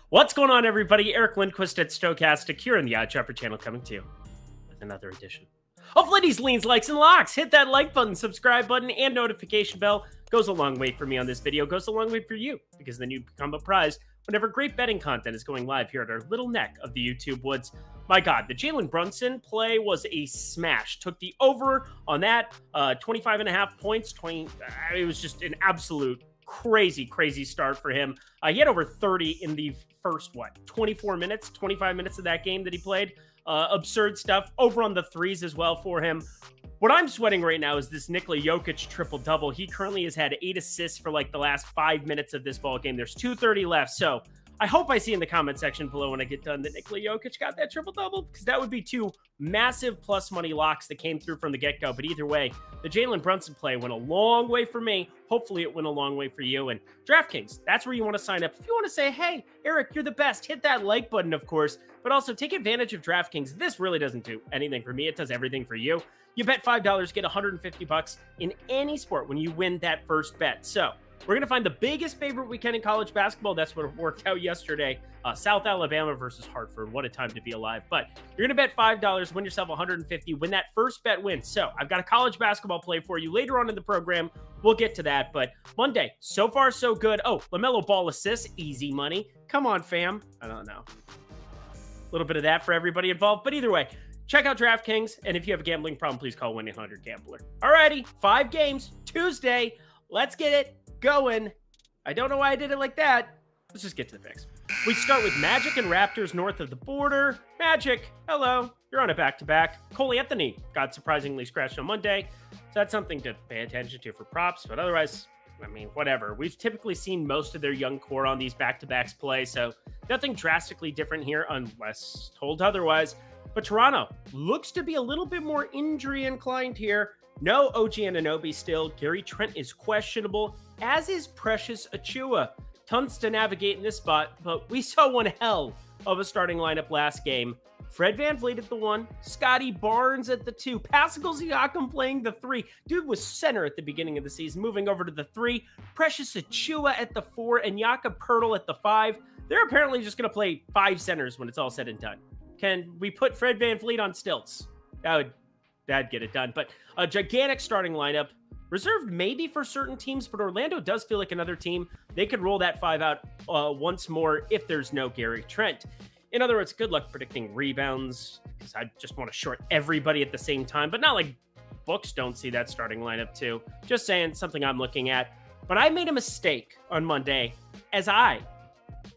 What's going on, everybody? Eric Lindquist at Stochastic here on the Odd Chopper channel, coming to you with another edition of Lindy's Leans, Likes, and Locks. Hit that like button, subscribe button, and notification bell. Goes a long way for me on this video. Goes a long way for you, because then you become a prize whenever great betting content is going live here at our little neck of the YouTube woods. My God, the Jalen Brunson play was a smash. Took the over on that, 25.5 points. It was just an absolute crazy start for him. He had over 30 in the first, 25 minutes of that game that he played. Absurd stuff. Over on the threes as well for him. What I'm sweating right now is this Nikola Jokic triple-double. He currently has had 8 assists for like the last 5 minutes of this ball game. There's 2:30 left, so I hope I see in the comment section below when I get done that Nikola Jokic got that triple-double, because that would be 2 massive plus money locks that came through from the get-go. But either way, the Jalen Brunson play went a long way for me. Hopefully it went a long way for you. And DraftKings, that's where you want to sign up. If you want to say, hey, Eric, you're the best, hit that like button, of course. But also take advantage of DraftKings. This really doesn't do anything for me. It does everything for you. You bet $5, get $150 in any sport when you win that first bet. So we're going to find the biggest favorite we can in college basketball. That's what worked out yesterday. South Alabama versus Hartford. What a time to be alive. But you're going to bet $5, win yourself $150 when that first bet wins. So I've got a college basketball play for you later on in the program. We'll get to that. But Monday, so far so good. Oh, LaMelo Ball assists, easy money. Come on, fam. I don't know. A little bit of that for everybody involved. But either way, check out DraftKings. And if you have a gambling problem, please call 1-800-GAMBLER. Alrighty, 5 games, Tuesday. Let's get it going. I don't know why I did it like that. Let's just get to the picks. We start with Magic and Raptors north of the border. Magic, hello. You're on a back-to-back. Cole Anthony got surprisingly scratched on Monday. So that's something to pay attention to for props. But otherwise, I mean, whatever. We've typically seen most of their young core on these back-to-backs play. So nothing drastically different here unless told otherwise. But Toronto looks to be a little bit more injury inclined here. No OG Anunoby still. Gary Trent is questionable, as is Precious Achiuwa. Tons to navigate in this spot, but we saw one hell of a starting lineup last game. Fred VanVleet at the 1, Scotty Barnes at the 2, Pascal Siakam playing the 3. Dude was center at the beginning of the season, moving over to the 3. Precious Achiuwa at the 4, and Jakob Poeltl at the 5. They're apparently just going to play 5 centers when it's all said and done. Can we put Fred VanVleet on stilts? That'd get it done. But a gigantic starting lineup, reserved maybe for certain teams, but Orlando does feel like another team. They could roll that 5 out once more if there's no Gary Trent. In other words, good luck predicting rebounds, because I just want to short everybody at the same time, but not like books don't see that starting lineup too. Just saying, something I'm looking at. But I made a mistake on Monday as I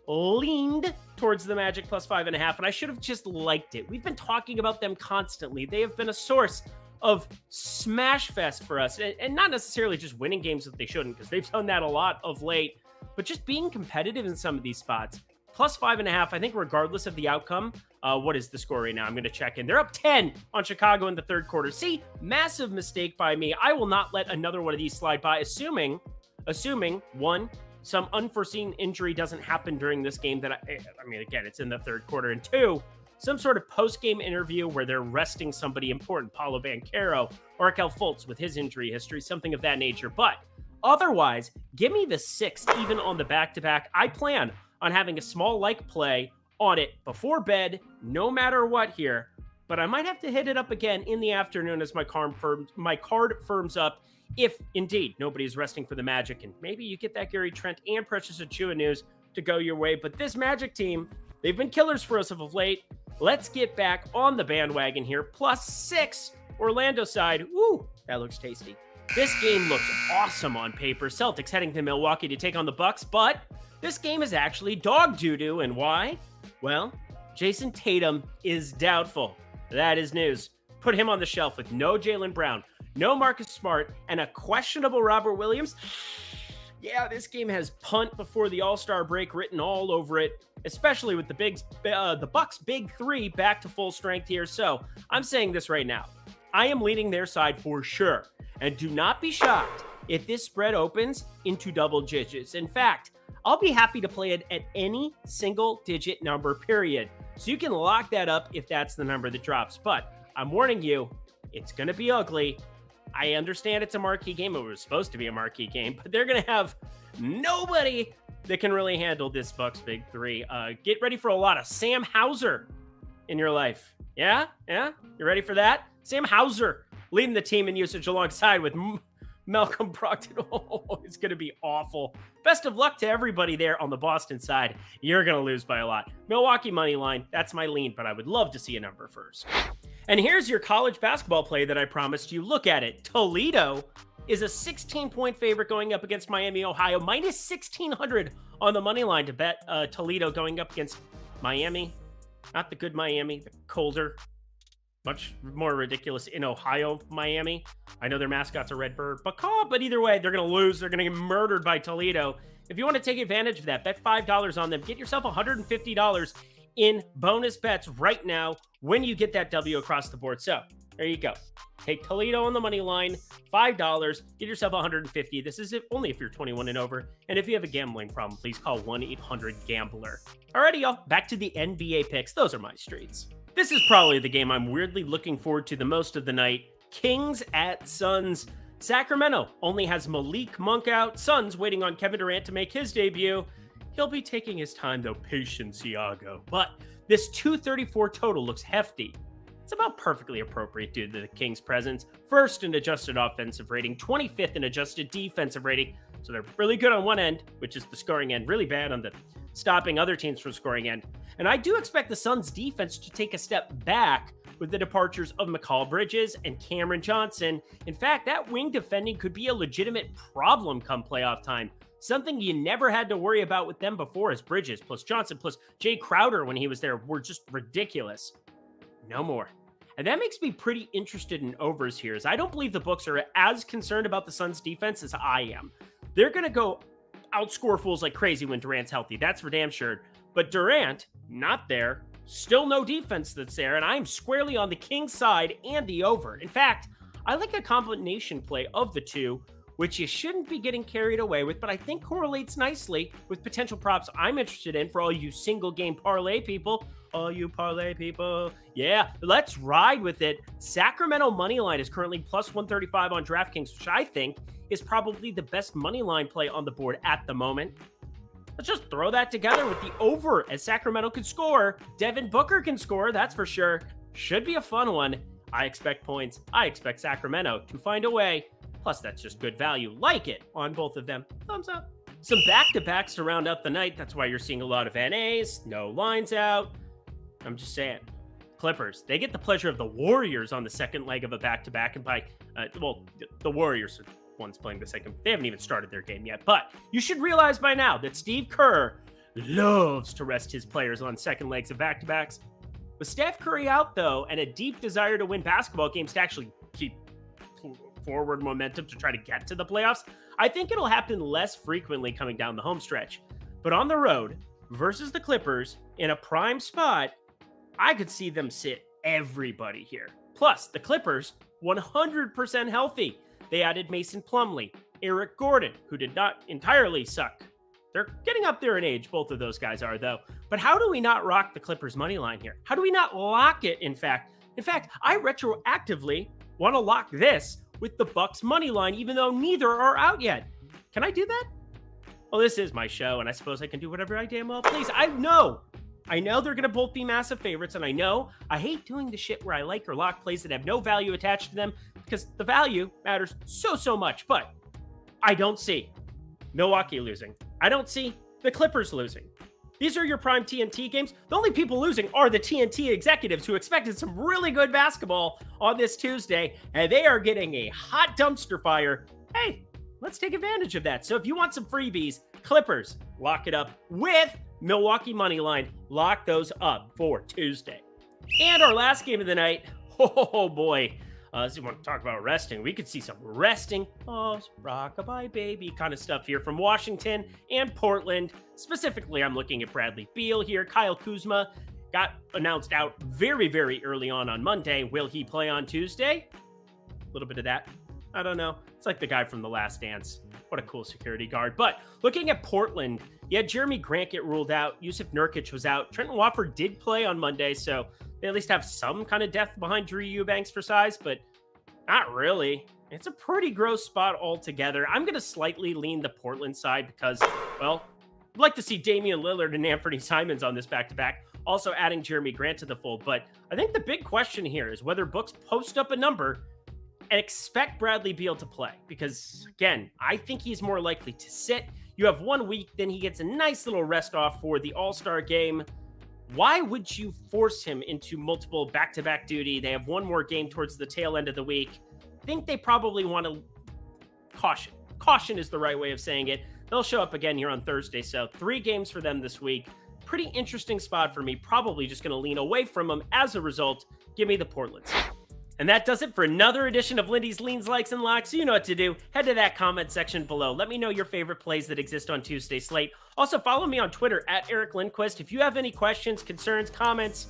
leaned towards the Magic plus 5.5, and I should have just liked it. We've been talking about them constantly. They have been a source of smash fest for us, and not necessarily just winning games that they shouldn't, because they've done that a lot of late, but just being competitive in some of these spots. Plus 5.5, I think regardless of the outcome. What is the score right now? I'm going to check in. They're up 10 on Chicago in the third quarter. See, massive mistake by me. I will not let another one of these slide by, assuming one, some unforeseen injury doesn't happen during this game that I mean, again, it's in the third quarter, and 2, some sort of post-game interview where they're resting somebody important, Paolo Banchero or Raquel Fultz with his injury history, something of that nature. But otherwise, give me the 6 even on the back-to-back. I plan on having a small like play on it before bed, no matter what here. But I might have to hit it up again in the afternoon as my card firms up, if indeed nobody's resting for the Magic. And maybe you get that Gary Trent and Precious Achiuwa news to go your way. But this Magic team, they've been killers for us of late. Let's get back on the bandwagon here. Plus 6, Orlando side. Woo, that looks tasty. This game looks awesome on paper. Celtics heading to Milwaukee to take on the Bucks, but this game is actually dog doo-doo. And why? Well, Jason Tatum is doubtful. That is news. Put him on the shelf with no Jaylen Brown, no Marcus Smart, and a questionable Robert Williams. Yeah, this game has punt before the All-Star break written all over it, especially with the Bucks' big 3 back to full strength here. So I'm saying this right now. I am leading their side for sure. And do not be shocked if this spread opens into double digits. In fact, I'll be happy to play it at any single digit number, period. So you can lock that up if that's the number that drops. But I'm warning you, it's going to be ugly. I understand it's a marquee game. It was supposed to be a marquee game, but they're going to have nobody that can really handle this Bucks big three. Get ready for a lot of Sam Hauser in your life. Yeah? You ready for that? Sam Hauser leading the team in usage alongside with Malcolm Brogdon. Oh, it's going to be awful. Best of luck to everybody there on the Boston side. You're going to lose by a lot. Milwaukee money line, that's my lean, but I would love to see a number first. And here's your college basketball play that I promised you. Look at it. Toledo is a 16-point favorite going up against Miami, Ohio. Minus 1,600 on the money line to bet Toledo going up against Miami. Not the good Miami, the colder, much more ridiculous in Ohio, Miami. I know their mascot's a red bird, but either way, they're going to lose. They're going to get murdered by Toledo. If you want to take advantage of that, bet $5 on them. Get yourself $150 in bonus bets right now when you get that W across the board. So there you go. Take Toledo on the money line, $5. Get yourself $150. This is only if you're 21 and over. And if you have a gambling problem, please call 1-800-GAMBLER. Alrighty, y'all. Back to the NBA picks. Those are my streets. This is probably the game I'm weirdly looking forward to the most of the night. Kings at Suns. Sacramento only has Malik Monk out. Suns waiting on Kevin Durant to make his debut. He'll be taking his time, though. Patience, Iago. But this 234 total looks hefty. It's about perfectly appropriate due to the Kings' presence. First in adjusted offensive rating, 25th in adjusted defensive rating. So they're really good on one end, which is the scoring end, really bad on the stopping other teams from scoring end. And I do expect the Suns' defense to take a step back with the departures of McCall Bridges and Cameron Johnson. In fact, that wing defending could be a legitimate problem come playoff time. Something you never had to worry about with them before, as Bridges plus Johnson plus Jay Crowder when he was there were just ridiculous. No more. And that makes me pretty interested in overs here, as I don't believe the books are as concerned about the Suns' defense as I am. They're going to go outscore fools like crazy when Durant's healthy. That's for damn sure. But Durant, not there. Still no defense that's there. And I'm squarely on the Kings side and the over. In fact, I like a combination play of the two, which you shouldn't be getting carried away with, but I think correlates nicely with potential props I'm interested in for all you single game parlay people. All you parlay people. Yeah, let's ride with it. Sacramento money line is currently plus 135 on DraftKings, which I think is probably the best money line play on the board at the moment. Let's just throw that together with the over, as Sacramento can score. Devin Booker can score, that's for sure. Should be a fun one. I expect points. I expect Sacramento to find a way. Plus, that's just good value. Like it on both of them. Thumbs up. Some back-to-backs to round out the night. That's why you're seeing a lot of NAs. No lines out. I'm just saying. Clippers, they get the pleasure of the Warriors on the second leg of a back-to-back. And by, the Warriors are the ones playing the second. They haven't even started their game yet. But you should realize by now that Steve Kerr loves to rest his players on second legs of back-to-backs. With Steph Curry out, though, and a deep desire to win basketball games to actually keep forward momentum to try to get to the playoffs, I think it'll happen less frequently coming down the home stretch. But on the road versus the Clippers in a prime spot, I could see them sit everybody here. Plus, the Clippers, 100% healthy. They added Mason Plumlee, Eric Gordon, who did not entirely suck. They're getting up there in age, both of those guys are, though. But how do we not rock the Clippers money line here? How do we not lock it, in fact? In fact, I retroactively want to lock this with the Bucks money line, even though neither are out yet. Can I do that? Well, this is my show, and I suppose I can do whatever I damn well please. I know they're going to both be massive favorites, and I know I hate doing the shit where I like or lock plays that have no value attached to them, because the value matters so much. But I don't see Milwaukee losing. I don't see the Clippers losing. These are your prime TNT games. The only people losing are the TNT executives who expected some really good basketball on this Tuesday, and they are getting a hot dumpster fire. Hey, let's take advantage of that. So if you want some freebies, Clippers, lock it up with Milwaukee money line. Lock those up for Tuesday. And our last game of the night, oh boy. So you want to talk about resting? We could see some resting, rockabye baby kind of stuff here from Washington and Portland. Specifically, I'm looking at Bradley Beal here. Kyle Kuzma got announced out very early on Monday. Will he play on Tuesday? A little bit of that. I don't know. It's like the guy from The Last Dance. What a cool security guard. But looking at Portland, yeah, Jeremy Grant get ruled out. Yusuf Nurkic was out. Trenton Watford did play on Monday, so they at least have some kind of depth behind Drew Eubanks for size, but not really. It's a pretty gross spot altogether. I'm going to slightly lean the Portland side because, well, I'd like to see Damian Lillard and Anthony Simons on this back-to-back, also adding Jeremy Grant to the fold. But I think the big question here is whether books post up a number and expect Bradley Beal to play. Because, again, I think he's more likely to sit. You have 1 week, then he gets a nice little rest off for the All-Star game. Why would you force him into multiple back-to-back duty? They have one more game towards the tail end of the week. I think they probably want to caution. Caution is the right way of saying it. They'll show up again here on Thursday, so 3 games for them this week. Pretty interesting spot for me. Probably just going to lean away from them. As a result, give me the Portland. And that does it for another edition of Lindy's Leans, Likes, and Locks. You know what to do. Head to that comment section below. Let me know your favorite plays that exist on Tuesday Slate. Also, follow me on Twitter at Eric Lindquist. If you have any questions, concerns, comments,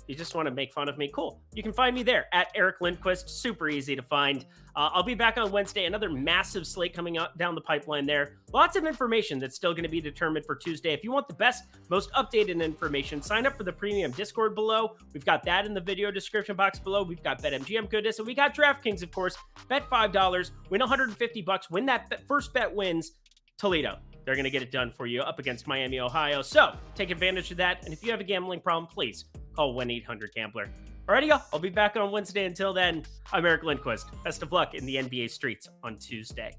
you just want to make fun of me, cool. You can find me there at Eric Lindquist. Super easy to find. I'll be back on Wednesday. Another massive slate coming up down the pipeline there. Lots of information that's still going to be determined for Tuesday. If you want the best, most updated information, sign up for the premium Discord below. We've got that in the video description box below. We've got BetMGM goodness, and we got DraftKings, of course. Bet $5, win $150. When that first bet wins, Toledo. They're going to get it done for you up against Miami, Ohio. So take advantage of that. And if you have a gambling problem, please call 1-800-GAMBLER. Alrighty, y'all. I'll be back on Wednesday. Until then, I'm Eric Lindquist. Best of luck in the NBA streets on Tuesday.